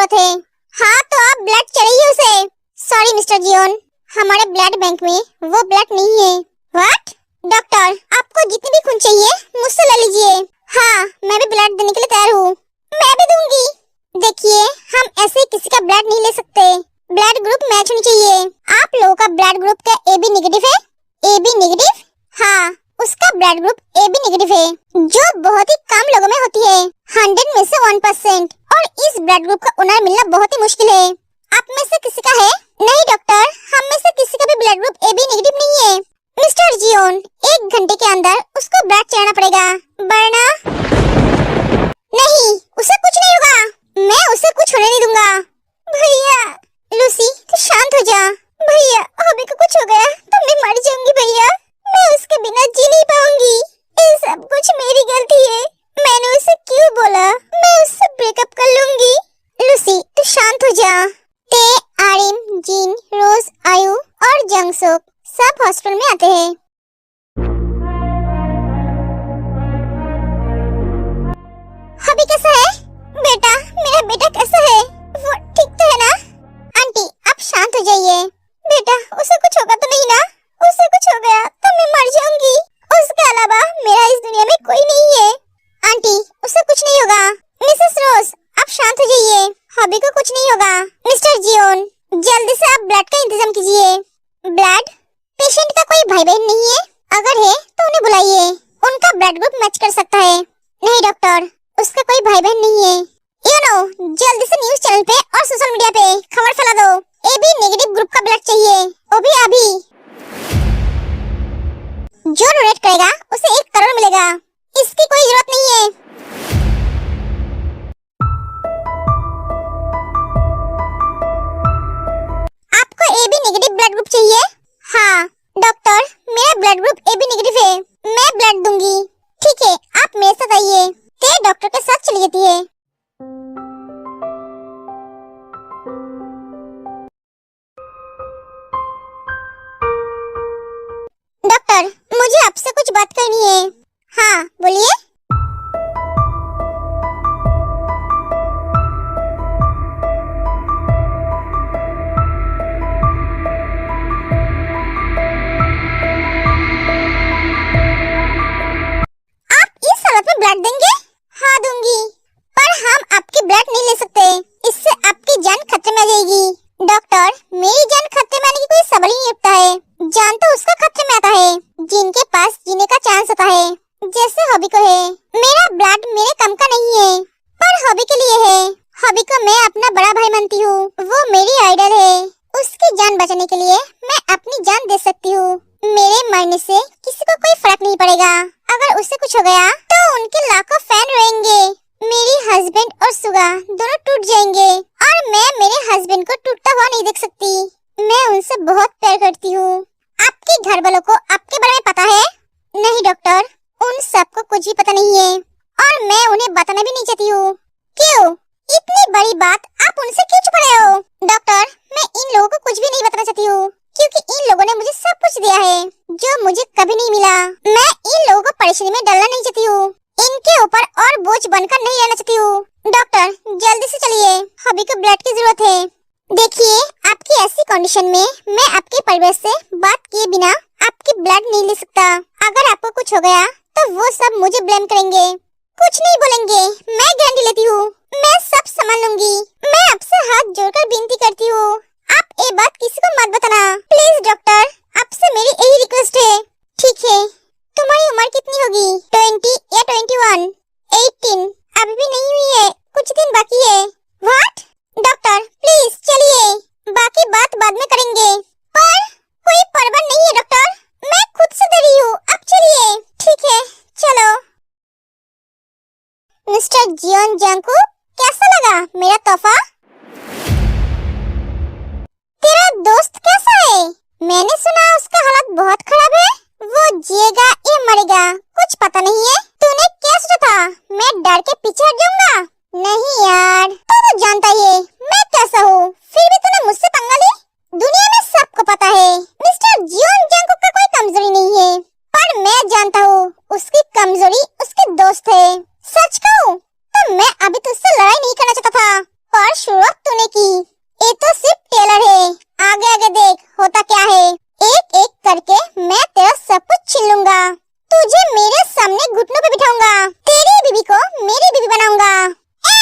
जरूरत है। हाँ तो आप ब्लड चाहिए उसे। सॉरी मिस्टर जियोन, हमारे ब्लड बैंक में वो ब्लड नहीं है। व्हाट? डॉक्टर, आपको जितनी भी खून चाहिए मुझसे ले लीजिए। हाँ, मैं भी ब्लड देने के लिए तैयार हूँ। मैं भी दूंगी। देखिए, हम ऐसे किसी का ब्लड नहीं ले सकते, ब्लड ग्रुप मैच होनी चाहिए। आप लोगों का ब्लड ग्रुप क्या AB नेगेटिव है? AB negative? हाँ, उसका ब्लड ग्रुप AB नेगेटिव है, जो बहुत ही कम लोगों में होती है, 100 में से 1%। और इस ब्लड ग्रुप का ओनर मिलना बहुत ही मुश्किल है। आप में से किसी का है? नहीं डॉक्टर, हम में से किसी का भी ब्लड ग्रुप AB नेगेटिव नहीं है। मिस्टर जियोन, 1 घंटे के अंदर उसको ब्लड चढ़ाना पड़ेगा, वरना नहीं, उसे कुछ नहीं होगा। मैं उसे कुछ होने नहीं दूंगा। भैया, लूसी तू शांत हो जा। भैया, हबी को कुछ हो गया तो मैं मर जाऊंगी भैया। मैं उसके बिना जी नहीं पाऊंगी। ये सब कुछ मेरी गलती है। मैंने उसे क्यों बोला? मैं उससे ब्रेकअप कर लूंगी। लूसी तू शांत हो जा। ते, आरिम, जिन, रोज, आयु और जंगसुक सब हॉस्पिटल में आते हैं। हबी कैसा है? बेटा, मेरा बेटा कैसा है? वो ठीक तो है ना? आंटी आप शांत हो जाइए। बेटा, उसे कुछ होगा तो नहीं ना? उसे कुछ हो गया तो मैं मर जाऊंगी। उसके अलावा मेरा इस दुनिया में कोई नहीं है। आंटी, उसे कुछ नहीं होगा। मिसेस रोज, आप शांत हो जाइए। हबी को कुछ नहीं होगा। मिस्टर जियोन, जल्दी से आप ब्लड का इंतजाम कीजिए। ब्लड? पेशेंट का कोई भाई बहन नहीं है? अगर है तो उन्हें बुलाइए, उनका ब्लड ग्रुप मैच कर सकता है। नहीं डॉक्टर, उसका कोई भाई बहन नहीं है। यू नो, जल्दी से न्यूज़ चैनल पे और सोशल मीडिया पे खबर फैला दो। AB नेगेटिव ग्रुप का ब्लड चाहिए, वो भी अभी। जो डोनेट करेगा उसे 1 करोड़ मिलेगा। इसकी कोई जरूरत नहीं है। आपको AB नेगेटिव ब्लड ग्रुप चाहिए? हाँ डॉक्टर, मेरा ब्लड ग्रुप AB नेगेटिव है, मैं ब्लड दूंगी। ठीक है, आप मेरे साथ आइए। ते डॉक्टर के साथ चली जाती है। डॉक्टर, मुझे आपसे कुछ बात करनी है। हाँ बोलिए। ब्लड देंगे? हाँ दूंगी, पर हम आपकी ब्लड नहीं ले सकते, इससे आपकी जान खतरे में आ जाएगी। डॉक्टर, मेरी जान खतरे में आने की कोई सवाल ही नहीं उठता है। जान तो उसका खतरे में आता है जिनके पास जीने का चांस होता है, जैसे हॉबी को है। मेरा ब्लड मेरे कम का नहीं है, पर हॉबी के लिए है। हॉबी को मैं अपना बड़ा भाई मानती हूँ, वो मेरी आइडल है। उसकी जान बचाने के लिए मैं अपनी जान दे सकती हूँ। मेरे मरने से किसी को कोई फर्क नहीं पड़ेगा। अगर उसे कुछ हो गया तो उनके लाखों फैन रोएंगे। मेरी हस्बैंड और सुगा दोनों टूट जाएंगे, और मैं मेरे हस्बैंड को टूटता हुआ नहीं देख सकती। मैं उनसे बहुत प्यार करती हूँ। आपके घर वालों को आपके बारे में पता है? नहीं डॉक्टर, उन सबको कुछ भी पता नहीं है, और मैं उन्हें बताना भी नहीं चाहती हूँ। क्यों? इतनी बड़ी बात आप उनसे क्यों छुपा रहे हो? डॉक्टर, मैं इन लोगों को कुछ भी नहीं बताना चाहती हूँ, क्योंकि इन लोगों ने मुझे सब कुछ दिया है जो मुझे कभी नहीं मिला। मैं इन लोगों को परेशानी में डालना नहीं चाहती हूँ, इनके ऊपर और बोझ बनकर नहीं रहना चाहती हूँ। डॉक्टर, जल्दी से चलिए, हबी को ब्लड की जरूरत है। देखिए, आपकी ऐसी कंडीशन में मैं आपके परिवार से बात किए बिना आपकी ब्लड नहीं ले सकता। अगर आपको कुछ हो गया तो वो सब मुझे ब्लेम करेंगे। कुछ नहीं बोलेंगे, मैं गारंटी लेती हूँ, मैं सब संभाल लूंगी। मैं आपसे हाथ जोड़कर विनती करती हूँ, आप ये बात किसी को मत बताना प्लीज। डॉक्टर, आपसे मेरी यही रिक्वेस्ट है। ठीक है, तुम्हारी उम्र कितनी होगी? 20 या 21? 18? अभी भी नहीं हुई है, कुछ दिन बाकी है। व्हाट? डॉक्टर प्लीज चलिए, बाकी बात बाद में करेंगे। पर कोई परवाह नहीं है डॉक्टर, मैं खुद से दे रही हूँ, आप चलिए। ठीक है, चलो। मिस्टर जियोन जंगकुक, कैसा लगा मेरा तोहफा? तेरा दोस्त कैसा है? मैंने सुना उसका हालत बहुत खराब है। वो जिएगा या मरेगा कुछ पता नहीं है। तूने क्या सोचा था, मैं डर के पीछे हट जाऊंगा? नहीं यार, तू जानता ही है मैं कैसा हूँ, फिर भी तूने मुझसे पंगा ली। दुनिया में सबको पता है मिस्टर जियोन जंगकुक का कोई कमजोरी नहीं है, पर मैं जानता हूँ उसकी कमजोरी उसके दोस्त है। सच कहूँ तो मैं अभी तुझसे लड़ाई नहीं करना चाहता था, पर शुरुआत तूने की। ये तो सिर्फ टेलर है, आगे आगे देख होता क्या है। एक एक करके मैं तेरा सब कुछ छीन लूंगा। तुझे मेरे सामने घुटनों पे बिठाऊंगा। तेरी बीवी को मेरी बीवी बनाऊंगा। ए!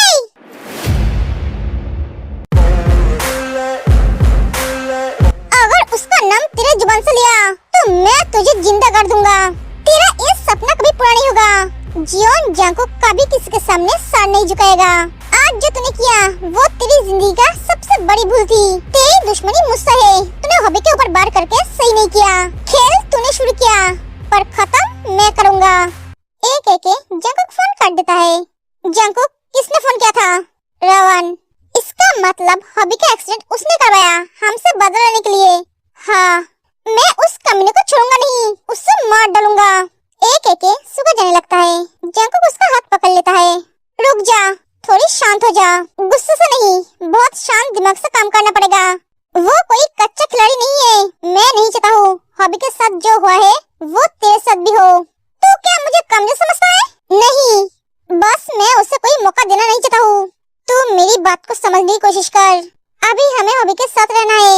अगर उसका नाम तेरे जुबान से लिया तो मैं तुझे जिंदा कर दूंगा। तेरा ये सपना कभी पूरा नहीं होगा। जियोन जांको कभी किसी के सामने सर नहीं झुकाएगा। आज जो तूने किया वो तेरी जिंदगी का सबसे बड़ी भूल थी। तेरी दुश्मनी मुझसे है। तूने हॉबी के ऊपर वार करके सही नहीं किया। खेल तूने शुरू किया पर खत्म मैं करूंगा। एक एक जंकुक फोन काट देता है। जंकुक, किसने फोन किया था? रवन। इसका मतलब हॉबी का एक्सीडेंट उसने करवाया हमसे बदला लेने के लिए। हाँ, मैं उस कमीने को छोड़ूंगा नहीं, उससे मार डालूंगा। एक एक सुबह जाने लगता है। जंकुक उसका हाथ पकड़ लेता है। रुक जा, थोड़ी शांत हो जा। गुस्से से नहीं, बहुत शांत दिमाग से काम करना पड़ेगा। वो कोई कच्चा खिलाड़ी नहीं है। मैं नहीं चाहता हूँ हॉबी के साथ जो हुआ है वो तेरे साथ भी हो। तो क्या मुझे कमजोर समझता है? नहीं, बस मैं उसे कोई मौका देना नहीं चाहता हूँ। तू मेरी बात को समझने की कोशिश कर। अभी हमें हॉबी के साथ रहना है।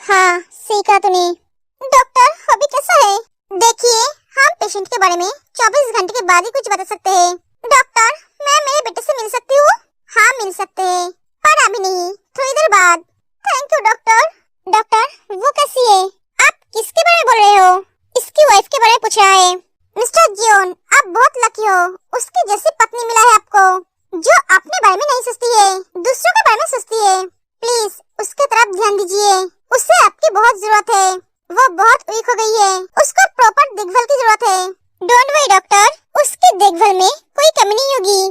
हाँ, सही कहा तूने। डॉक्टर, हॉबी कैसा है? देखिए, हम पेशेंट के बारे में 24 घंटे के बाद ही कुछ बता सकते हैं। डॉक्टर, मैं मेरे बेटे से मिल सकती हूँ? हाँ, मिल सकते हैं, पर अभी नहीं, थोड़ी देर बाद। Thank you doctor. डॉक्टर, वो कैसी है? आप किसके बारे में बोल रहे हो? इसकी वाइफ के बारे में पूछ रहा है। मिस्टर जियोन, आप बहुत लकी हो। उसकी जैसी पत्नी मिला है आपको, जो अपने बारे में नहीं सोचती है, दूसरों के बारे में सोचती है। प्लीज उसके तरफ ध्यान दीजिए। उससे आपकी बहुत जरूरत है। वो बहुत वीक हो गई है। उसको प्रॉपर देखभाल की जरूरत है। डोंट वरी डॉक्टर, उसकी देखभाल में कोई कमी नहीं होगी।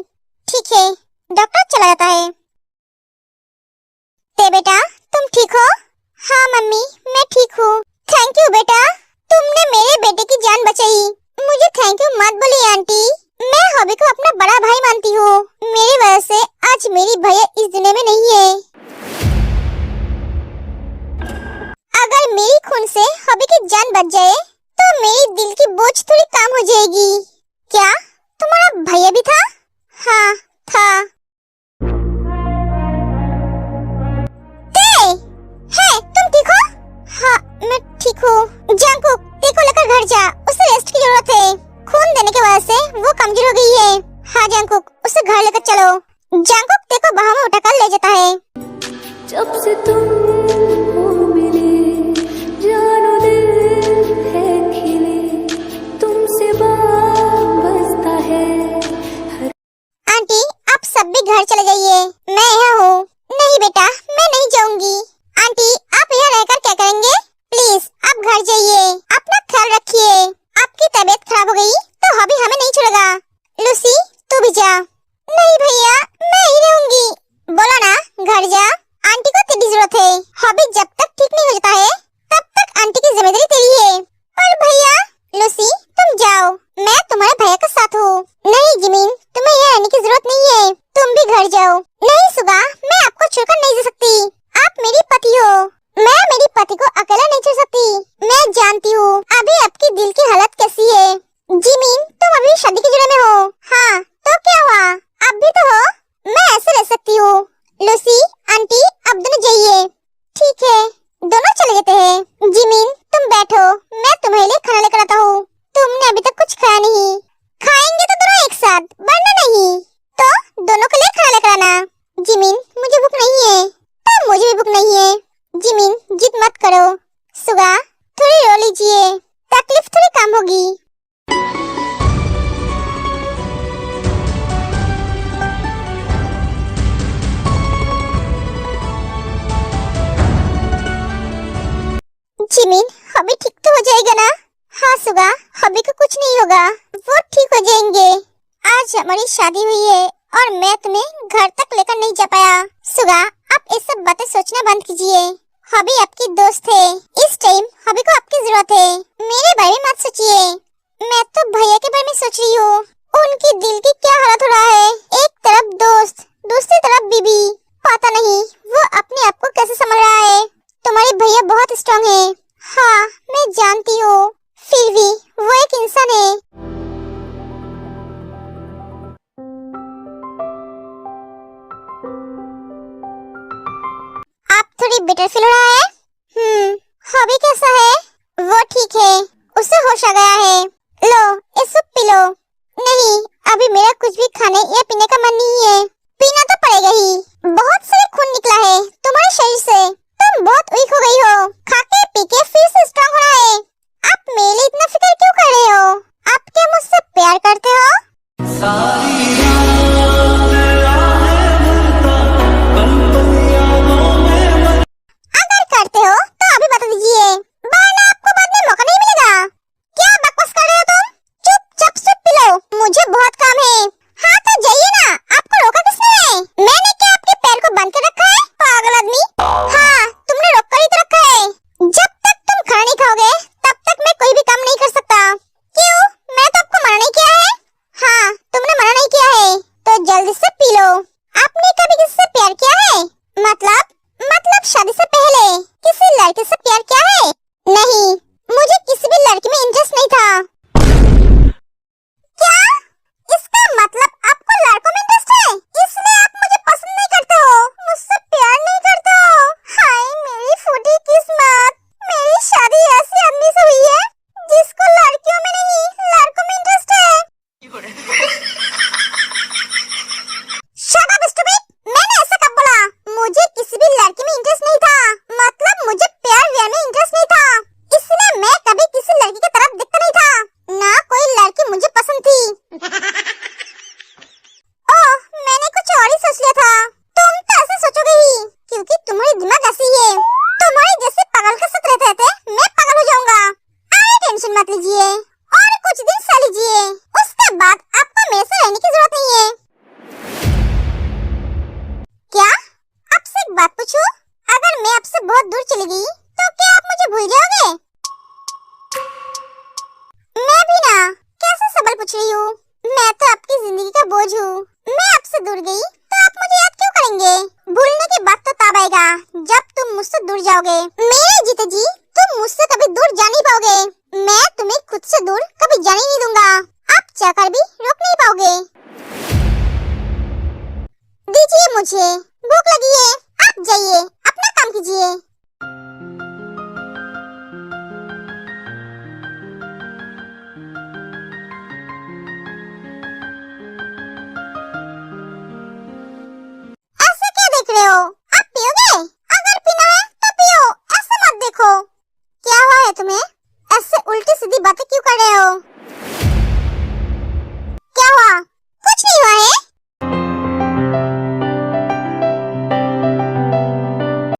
ठीक है। डॉक्टर चला जाता है। ते बेटा, तुम ठीक हो? हाँ मम्मी, मैं ठीक हूँ। थैंक यू बेटा, तुमने मेरे बेटे की जान बचाई। मुझे थैंक यू मत बोलिए आंटी। मैं हॉबी को अपना बड़ा भाई मानती हूँ। मेरी वजह से आज मेरी भैया इस दुनिया में नहीं है। अगर मेरी खून से हॉबी की जान बच जाए तो मेरी दिल की बोझ थोड़ी कम हो जाएगी। क्या तुम्हारा भैया भी था? हाँ, था। तुम ठीक हो? हाँ, मैं ठीक हूँ। जंकुक, ते को लेकर घर जा, उसे रेस्ट की जरूरत है। खून देने की वजह से वो कमजोर हो गई है। हाँ जंकुक, उसे घर लेकर चलो। जंकुक ते को बाहों में उठाकर ले जाता है। जब से तुम हो मिले, जानो दिल है खिले, तुमसे बसता है। आंटी, आप सब भी घर चले जाइए, मैं यहाँ हूँ। नहीं बेटा, मैं नहीं जाऊंगी। आंटी, आप यहाँ रहकर क्या करेंगे? प्लीज आप घर जाइए, अपना ख्याल रखिए। आपकी तबीयत खराब हो गई तो हॉबी हमें नहीं छोड़ेगा। लूसी, तू भी जा। नहीं भैया, मैं ही रहूंगी। बोला ना, घर जा। आंटी को तेरी जरूरत है। हॉबी जब तक ठीक नहीं हो जाता है तब तक आंटी की जिम्मेदारी तेरी है। पर भैया। लूसी, तुम जाओ, मैं तुम्हारे भैया के साथ हूँ। नहीं जिमिन, तुम्हें यहाँ रहने की जरूरत नहीं है, तुम भी घर जाओ। नहीं सुगा, मैं आपको छोड़कर नहीं जा सकती। आप मेरी पति हो, मैं मेरी पति को अकेला नहीं छोड़ सकती। मैं जानती हूँ अभी आपकी दिल की हालत कैसी है। जिमिन, तुम अभी शादी की जोड़े में हो। हाँ, तो क्या हुआ, अब भी तो हो। मैं ऐसे रह सकती हूँ। लूसी, आंटी, अब दोनों जाइए। ठीक है, दोनों चले जाते हैं। जिमिन, तुम बैठो, मैं तुम्हारे लिए खाना लेकर आता हूँ। तुमने अभी तक कुछ खाया नहीं। खाएंगे तो दोनों एक साथ, वरना नहीं। तो दोनों के लिए खाना लेकर आना। जिमिन, मुझे भूख नहीं है। तो मुझे भी भूख नहीं है। जिमिन, जिद मत करो। सुगा, थोड़ी रो लीजिए, तकलीफ थोड़ी कम होगी। जिमिन, हॉबी ठीक तो हो जाएगा ना? हाँ सुगा, हॉबी को कुछ नहीं होगा, वो ठीक हो जाएंगे। आज हमारी शादी हुई है और मैं तुम्हें घर तक लेकर नहीं जा पाया। सुगा, आप ये सब बातें सोचना बंद कीजिए। हॉबी आपकी दोस्त है, इस टाइम हॉबी को आपकी जरूरत है। मेरे बारे में मत सोचिए, मैं तो भैया के बारे में सोच रही हूँ। उनकी दिल की क्या हालत हो रहा है। एक तरफ दोस्त, दूसरी तरफ बीबी। पता नहीं वो अपने आप को कैसे संभाल रहा है। तुम्हारे भैया बहुत स्ट्रांग है। हाँ, मैं जानती हूँ, फिर भी वो एक इंसान है। बेटर फील हो रहा है? हॉबी कैसा है? वो ठीक है, उससे होश आ गया है। लो ये सूप पी लो। नहीं, अभी मेरा कुछ भी खाने या पीने का मन नहीं है। पीना तो पड़ेगा ही, बहुत सारे खून निकला है तुम्हारे शरीर से, तुम बहुत वीक हो गई हो। खा के पी के फिर से स्ट्रॉन्ग होना है। आप मेरे लिए इतना फिक्र क्यों कर रहे हो? आप क्या मुझसे प्यार करते हो? अगर करते हो तो अभी बता दीजिए, वरना आपको बाद में मौका नहीं मिलेगा। क्या बकवास कर रहे हो तुम? चुपचाप सूप पी लो, मुझे बहुत काम है। हाँ तो जाइए ना, आपको रोका किसने है? मैंने क्या आपके पैर को बांध के रखा है, पागल आदमी? हाँ, तुमने रोक कर ही तो रखा है। जब तक तुम खाना नहीं खाओगे तब तक मैं कोई भी काम नहीं कर सकता। क्यों? मैं तो आपको मना नहीं किया है। हाँ, तुमने मना नहीं किया है तो जल्दी से पी लो। आपने कभी किसी से प्यार किया है? मतलब शादी से पहले किसी लड़के से प्यार किया है? नहीं, मुझे किसी भी लड़की में इंटरेस्ट नहीं था। क्या? इसका मतलब आपको लड़कों में इंटरेस्ट है, इसलिए आप मुझे पसंद नहीं करते हो, मुझसे प्यार नहीं करते हो। हाय मेरी फूटी किस्मत, मेरी शादी ऐसे आदमी से हुई है जिसको लड़कियों में नहीं लड़कों में इंटरेस्ट है। Shut up, stupid! मैंने ऐसा कब बोला? मुझे किसी भी लड़की में इंटरेस्ट नहीं था, मतलब मुझे प्यार व्यार में इंटरेस्ट नहीं था, इसलिए मैं कभी किसी लड़की की तरफ देखता नहीं था, ना कोई लड़की मुझे पसंद थी। ओह, मैंने कुछ और ही सोच लिया था। तुम तो ऐसे सोचोगे ही, क्योंकि तुम्हारी दिमाग ऐसी है। तुम्हारे जैसे पागल के साथ रहते रहते मैं पागल हो जाऊंगा। अरे टेंशन मत लीजिए, और कुछ दिन सह लीजिए, उसके बाद आपको मेरे से रहने की जरूरत नहीं है। क्या? आपसे एक बात पूछूं? अगर मैं आपसे बहुत दूर चली गई तो क्या आप मुझे भूल जाओगे? मैं भी ना, कैसे सवाल पूछ रही हूँ? मैं तो आपकी जिंदगी का बोझ हूँ। मैं आपसे दूर गई तो आप मुझे याद क्यों करेंगे? भूलने की बात तो तब आएगा जब तुम मुझसे दूर जाओगे। मेरे जीते जी तुम मुझसे कभी दूर जा नहीं पाओगे। मैं तुम्हें खुद से दूर कभी जाने नहीं दूंगा। आप चाहकर भी रोक नहीं पाओगे। दीजिए मुझे, भूख लगी है। आप जाइए, अपना काम कीजिए।